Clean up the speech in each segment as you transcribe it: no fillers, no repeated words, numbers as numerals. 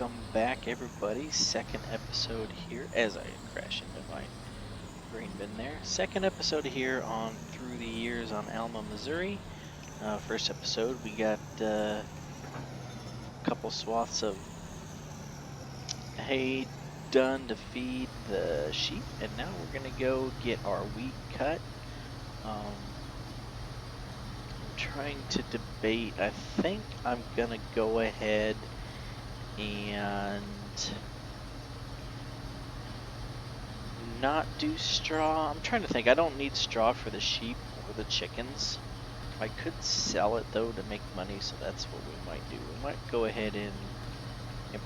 Welcome back, everybody. Second episode here, as I crash into my green bin there. Second episode here on Through the Years on Alma, Missouri. First episode, we got a couple swaths of hay done to feed the sheep, and now we're gonna go get our wheat cut. I'm trying to debate. I think I'm gonna go ahead and not do straw. I'm trying to think. I don't need straw for the sheep or the chickens. I could sell it though to make money, so that's what we might do. We might go ahead and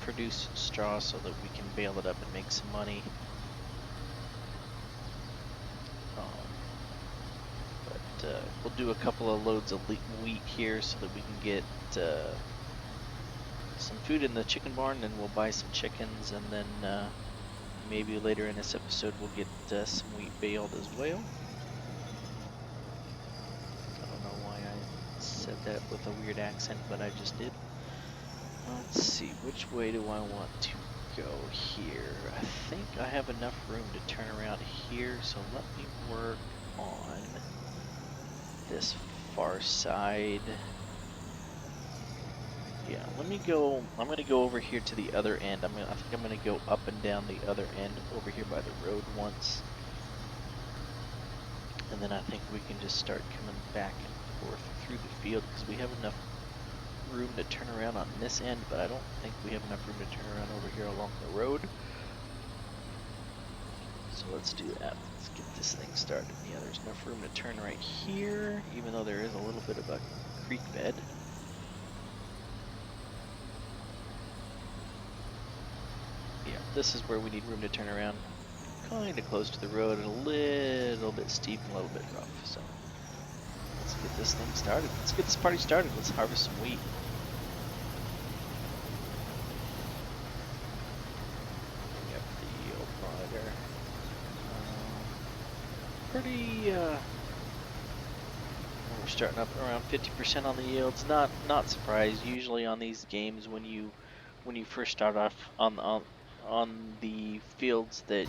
produce straw so that we can bale it up and make some money. We'll do a couple of loads of wheat here so that we can get some food in the chicken barn, and we'll buy some chickens, and then maybe later in this episode we'll get some wheat baled as well. I don't know why I said that with a weird accent, but I just did. Let's see, which way do I want to go here? I think I have enough room to turn around here, so let me work on this far side. Yeah, let me go. I'm gonna go over here to the other end. I think I'm gonna go up and down the other end over here by the road once, and then I think we can just start coming back and forth through the field because we have enough room to turn around on this end, but I don't think we have enough room to turn around over here along the road. So let's do that. Let's get this thing started. Yeah, there's enough room to turn right here, even though there is a little bit of a creek bed. Yeah, this is where we need room to turn around. Kind of close to the road and a little bit steep and a little bit rough. So let's get this thing started. Let's get this party started. Let's harvest some wheat. Bring up the old monitor. We're starting up around 50% on the yields. Not surprised. Usually on these games, when you first start off on the fields that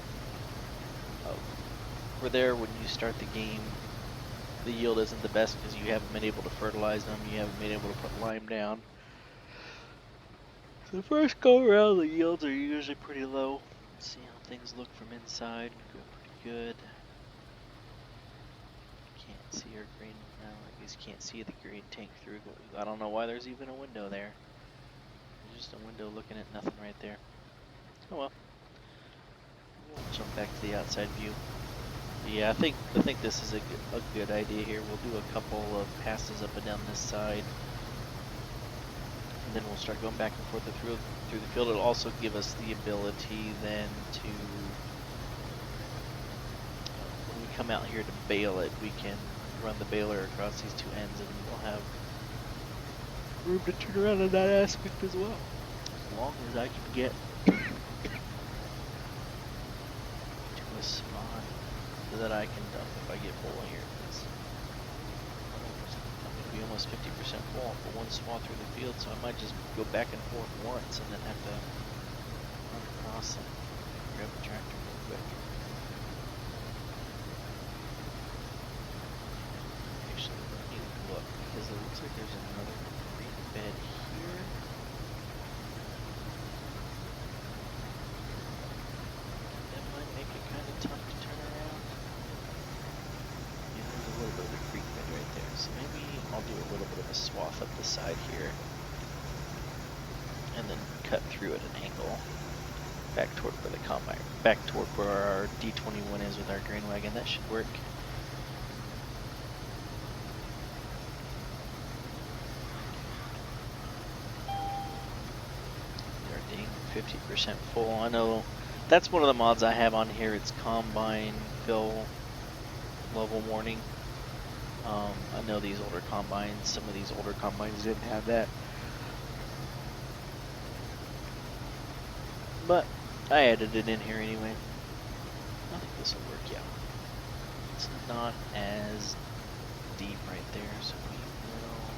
were there when you start the game, the yield isn't the best because you haven't been able to fertilize them. You haven't been able to put lime down. So the first go around, the yields are usually pretty low. Let's see how things look from inside. Go pretty good. Can't see our green. No, I guess can't see the green tank through. I don't know why there's even a window there. There's just a window looking at nothing right there. Oh well. We'll jump back to the outside view. Yeah, I think this is a good idea here. We'll do a couple of passes up and down this side, and then we'll start going back and forth through the field. It'll also give us the ability then to, when we come out here to bale it, we can run the baler across these two ends, and we'll have room to turn around in that aspect as well, as long as I can get to a spot that I can dump if I get full here. I'm going to be almost 50% full for one swath through the field, so I might just go back and forth once and then have to run across and grab the tractor real quick. Actually, I need to look because it looks like there's another green bed here. That might make it kind of tough to turn around. There's a little bit of a creek bed right there, so maybe I'll do a little bit of a swath up the side here and then cut through at an angle back toward where the combine, back toward where our D21 is with our grain wagon. That should work. They're dang 50% full. I know that's one of the mods I have on here. It's combine fill level warning. I know these older combines, some of these older combines didn't have that. But I added it in here anyway. I think this will work, yeah. It's not as deep right there, so we will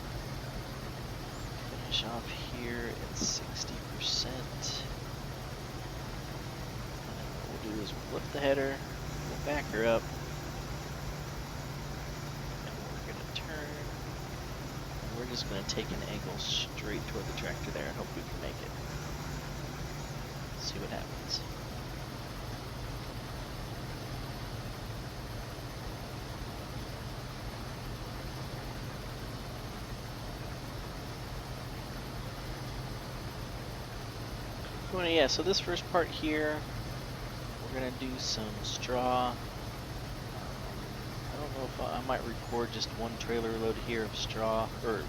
Finish off here at 60%. And what we'll do is we'll lift the header, we'll back her up, and we're going to turn. And we're just going to take an angle straight toward the tractor there and hope we can make it. See what happens. Yeah, so this first part here, we're gonna do some straw. I don't know if I might record just one trailer load here of straw, or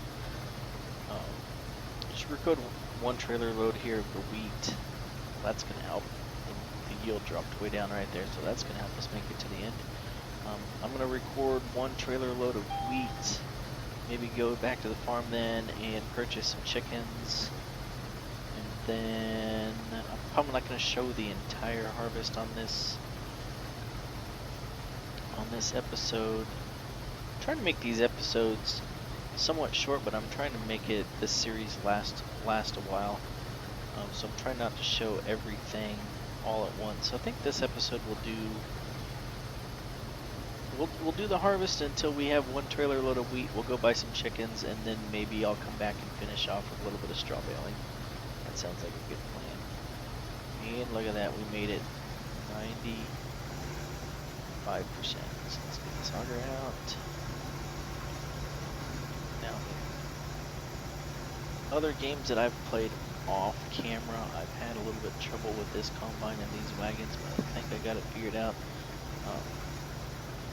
just record one trailer load here of the wheat. That's gonna help. The yield dropped way down right there, so that's gonna help us make it to the end. I'm gonna record one trailer load of wheat, maybe go back to the farm then and purchase some chickens. Then I'm probably not going to show the entire harvest on this episode. I'm trying to make these episodes somewhat short, but I'm trying to make this series last a while. So I'm trying not to show everything all at once. So I think this episode we'll do the harvest until we have one trailer load of wheat. We'll go buy some chickens, and then maybe I'll come back and finish off with a little bit of straw baling. Sounds like a good plan. And look at that, we made it 95%. So let's get this auger out. Now, other games that I've played off camera, I've had a little bit of trouble with this combine and these wagons, but I think I got it figured out.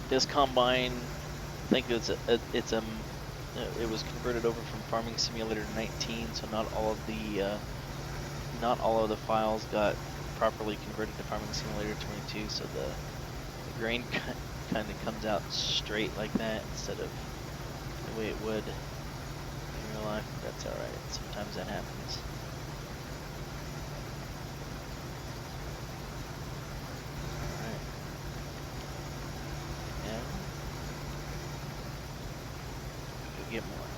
This combine, I think it was converted over from Farming Simulator 19, so not all of the files got properly converted to Farming Simulator 22, so the grain kind of comes out straight like that instead of the way it would in real life. That's alright, sometimes that happens. Alright. Now, we'll get more.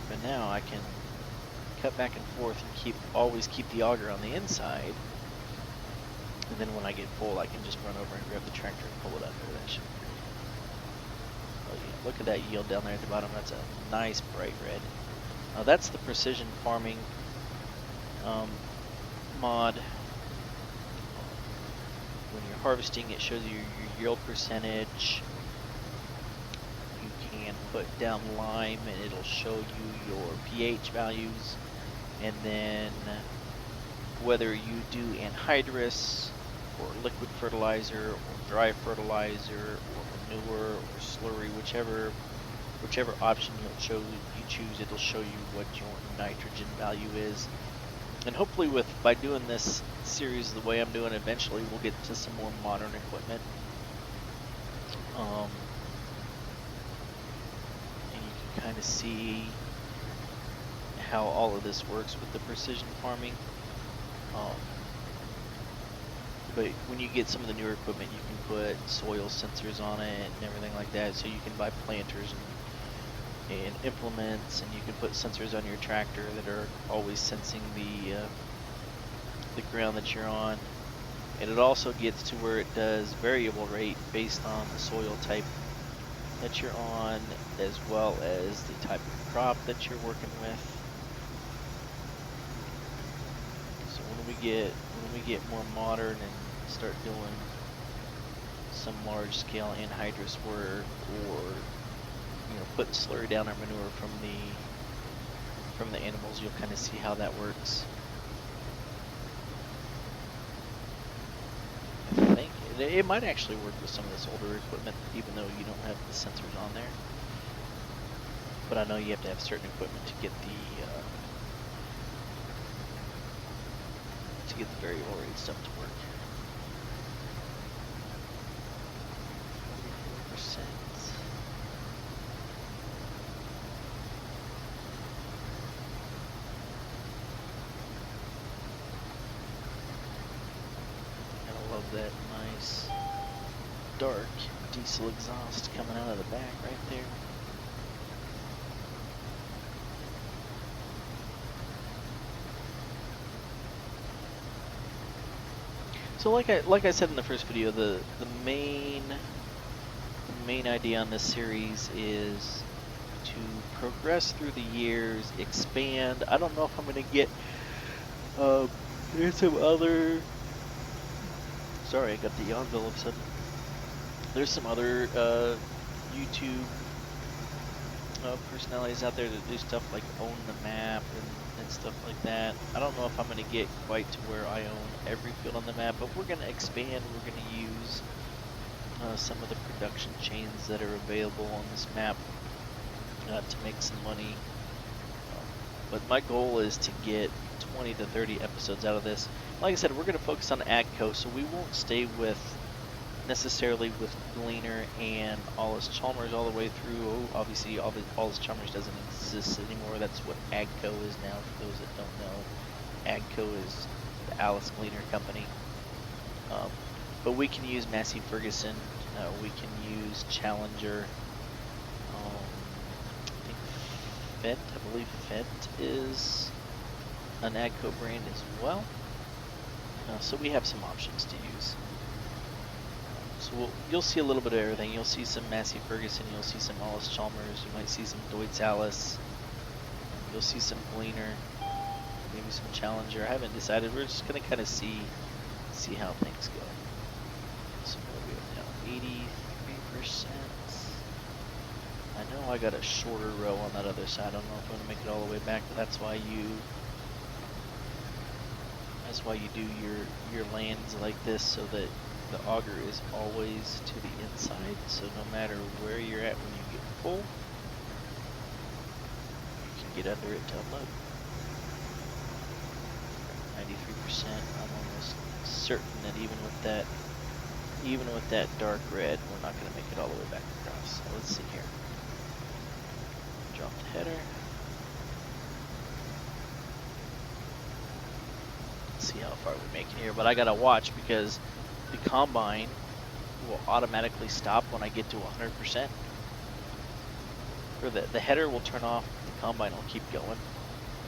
But now I can cut back and forth and always keep the auger on the inside, and then when I get full I can just run over and grab the tractor and pull it under. That should be great. Oh yeah, look at that yield down there at the bottom. That's a nice bright red. That's the precision farming mod. When you're harvesting, it shows you your yield percentage. You can put down lime and it'll show you your pH values. And then whether you do anhydrous or liquid fertilizer or dry fertilizer or manure or slurry, whichever option you choose, it'll show you what your nitrogen value is. And hopefully by doing this series the way I'm doing, eventually we'll get to some more modern equipment. And you can kind of see how all of this works with the precision farming. But when you get some of the newer equipment, you can put soil sensors on it and everything like that, so you can buy planters and implements, and you can put sensors on your tractor that are always sensing the ground that you're on. And it also gets to where it does variable rate based on the soil type that you're on, as well as the type of crop that you're working with. So when we get more modern and start doing some large scale anhydrous work, or putting slurry down our manure from the animals, you'll kind of see how that works. I think it might actually work with some of this older equipment, even though you don't have the sensors on there. But I know you have to have certain equipment to get the variable rate stuff to work. 44%. That nice dark diesel exhaust coming out of the back right there. So like I said in the first video, the main idea on this series is to progress through the years, expand. I don't know if I'm gonna get there's some other. Sorry, I got the yawn all of a sudden. There's some other YouTube personalities out there that do stuff like own the map and stuff like that. I don't know if I'm going to get quite to where I own every field on the map, but we're going to expand. We're going to use some of the production chains that are available on this map to make some money. But my goal is to get 20 to 30 episodes out of this. Like I said, we're going to focus on Agco, so we won't stay with necessarily with Gleaner and Alles Chalmers all the way through. Oh, obviously, Alles Chalmers doesn't exist anymore. That's what Agco is now, for those that don't know. Agco is the Alice Gleaner company. But we can use Massey Ferguson. We can use Challenger. I think Fett, I believe Fett is an Agco brand as well. So we have some options to use. So you'll see a little bit of everything. You'll see some Massey Ferguson, you'll see some Alles Chalmers, you might see some Deutz Alice, you'll see some Gleaner, maybe some Challenger. I haven't decided. We're just going to kind of see how things go. So what are we at now? 83%. I know I got a shorter row on that other side. I don't know if I'm going to make it all the way back, but that's why you do your lands like this, so that the auger is always to the inside, so no matter where you're at when you get full, you can get under it to unload. 93%. I'm almost certain that even with that dark red, we're not going to make it all the way back across. So let's see here. Drop the header. See how far we make it here, but I gotta watch because the combine will automatically stop when I get to 100%. Or the header will turn off, the combine will keep going,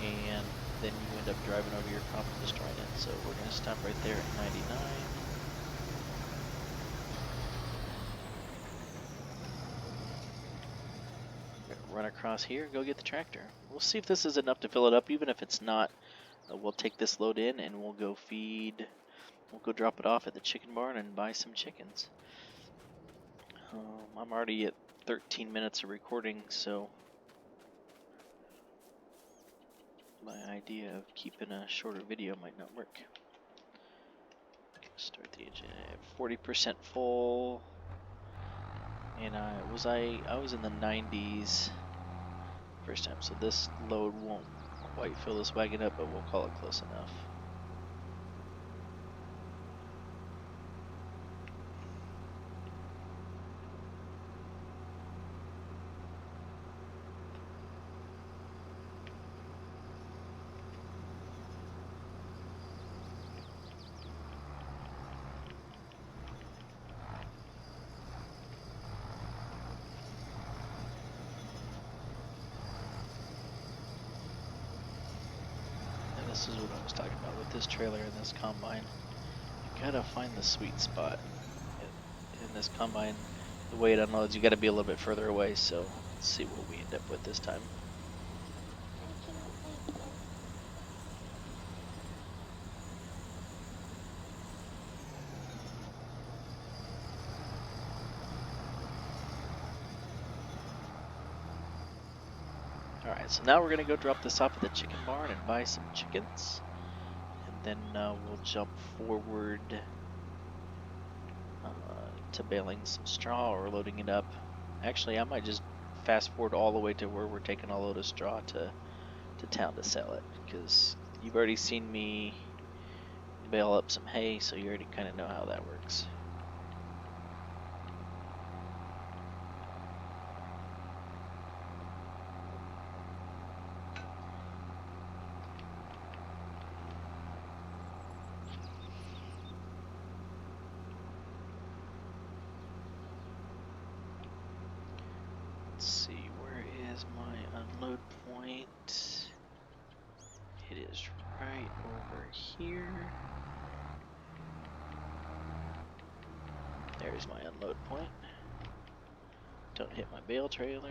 and then you end up driving over your crop and destroying it. So we're gonna stop right there at 99. Run across here and go get the tractor. We'll see if this is enough to fill it up. Even if it's not, we'll take this load in and we'll go feed. We'll go drop it off at the chicken barn and buy some chickens. I'm already at 13 minutes of recording, so my idea of keeping a shorter video might not work. Start the engine at 40% full, and I was in the 90s first time, so this load won't quite fill this wagon up, but we'll call it close enough. This is what I was talking about with this trailer and this combine. You gotta find the sweet spot. In this combine, the way it unloads, you gotta be a little bit further away, so let's see what we end up with this time. Alright, so now we're gonna go drop this off at the chicken barn and buy some chickens. And then we'll jump forward to baling some straw or loading it up. Actually, I might just fast forward all the way to where we're taking a load of straw to town to sell it, because you've already seen me bale up some hay, so you already kind of know how that works. Let's see, where is my unload point? It is right over here. There's my unload point. Don't hit my bale trailer.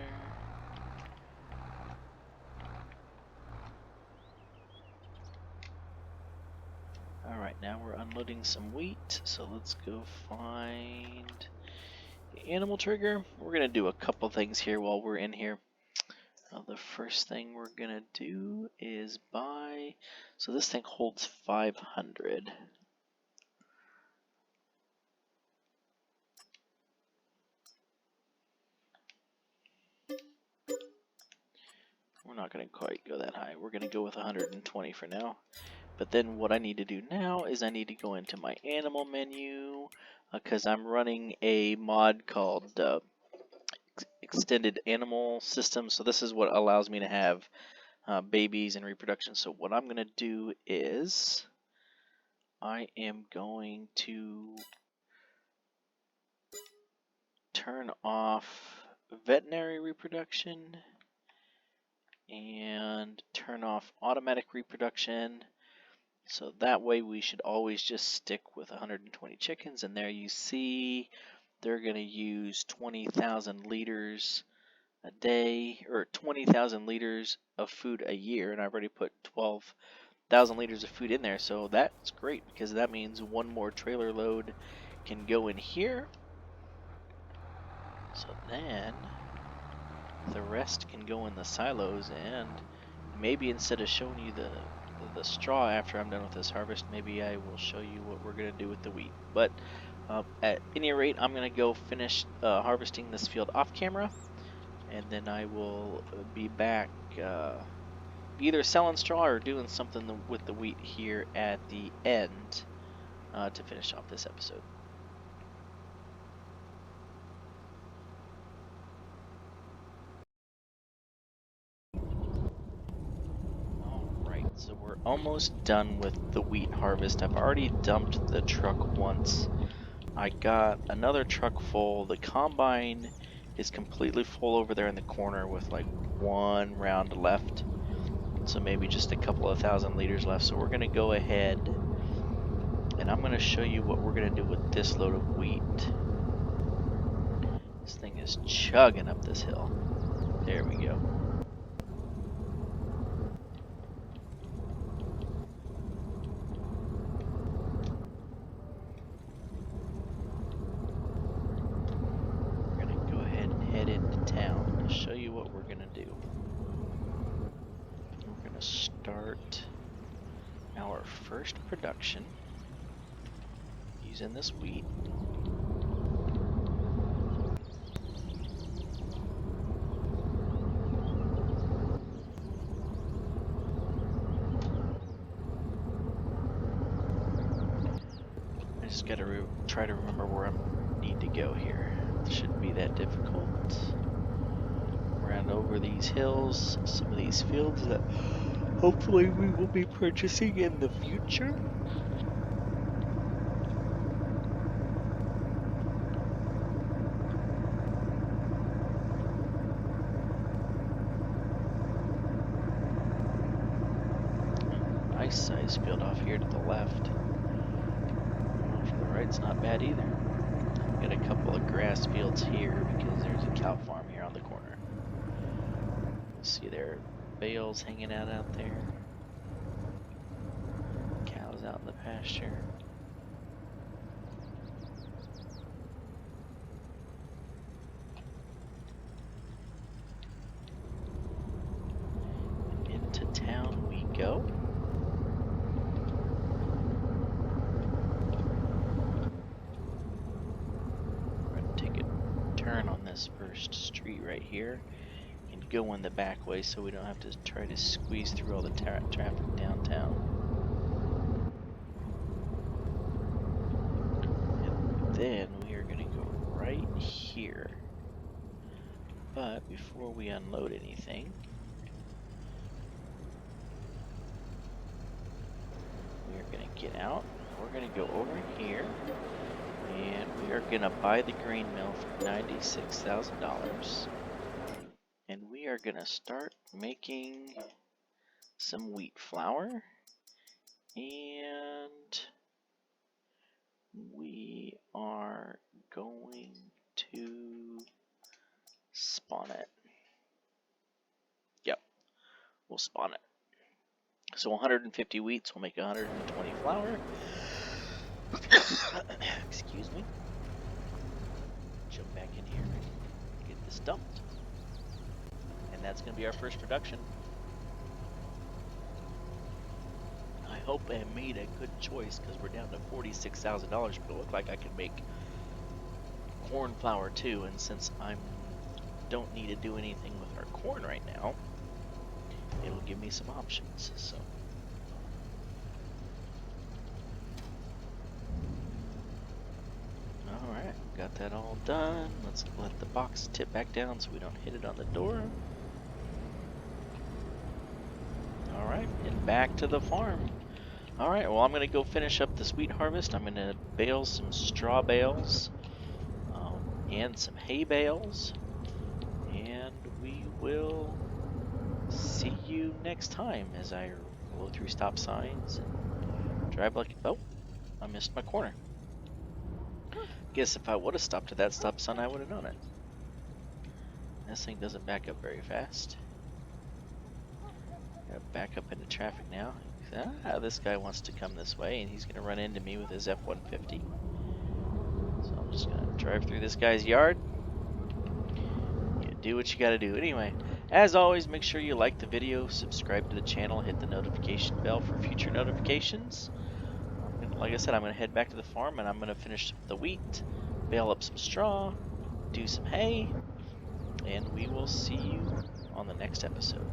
Alright, now we're unloading some wheat, so let's go find the animal trigger. We're going to do a couple things here while we're in here. The first thing we're going to do is buy, so this thing holds 500. We're not going to quite go that high. We're going to go with 120 for now. But then what I need to do now is I need to go into my animal menu because I'm running a mod called Extended Animal System. So this is what allows me to have babies and reproduction. So what I'm going to do is I am going to turn off veterinary reproduction and turn off automatic reproduction. So that way we should always just stick with 120 chickens. And there you see they're going to use 20,000 liters a day, or 20,000 liters of food a year. And I've already put 12,000 liters of food in there. So that's great because that means one more trailer load can go in here. So then the rest can go in the silos, and maybe instead of showing you the straw after I'm done with this harvest, maybe I will show you what we're going to do with the wheat. But at any rate, I'm going to go finish harvesting this field off camera, and then I will be back either selling straw or doing something with the wheat here at the end to finish off this episode. So we're almost done with the wheat harvest. I've already dumped the truck once. I got another truck full. The combine is completely full over there in the corner with like one round left. So maybe just a couple of thousand liters left. So we're going to go ahead and I'm going to show you what we're going to do with this load of wheat. This thing is chugging up this hill. There we go. Show you what we're going to do. We're going to start our first production using this wheat. I just got to try to remember where I need to go here. It shouldn't be that difficult. Around over these hills, some of these fields that hopefully we will be purchasing in the future. Nice size field off here to the left. One from the right's not bad either. Got a couple of grass fields here because there's a cow farm here on the corner. See there are bales hanging out there. Cows out in the pasture. And into town we go. We're going to take a turn on this first street right here and go in the back way so we don't have to try to squeeze through all the traffic downtown. And then we are going to go right here. But before we unload anything, we are going to get out. We're going to go over here and we are going to buy the grain mill for $96,000. And we are going to start making some wheat flour, and we are going to spawn it. Yep, we'll spawn it. So 150 wheats will make 120 flour. Excuse me. Jump back in here and get this dumped. And that's going to be our first production. I hope I made a good choice because we're down to $46,000, but it looked like I could make corn flour too. And since I don't need to do anything with our corn right now, it'll give me some options. So. Alright, got that all done. Let's let the box tip back down so we don't hit it on the door. Alright, and back to the farm. Alright, well, I'm going to go finish up this wheat harvest. I'm going to bale some straw bales and some hay bales. And we will see you next time as I blow through stop signs and drive like... Oh, I missed my corner. Guess if I would have stopped at that stop sign, I would have known it. This thing doesn't back up very fast. Gotta back up into traffic now. Ah, this guy wants to come this way, and he's gonna run into me with his F-150. So I'm just gonna drive through this guy's yard. You do what you gotta do. Anyway, as always, make sure you like the video, subscribe to the channel, hit the notification bell for future notifications. Like I said, I'm gonna head back to the farm, and I'm gonna finish the wheat, bale up some straw, do some hay, and we will see you on the next episode.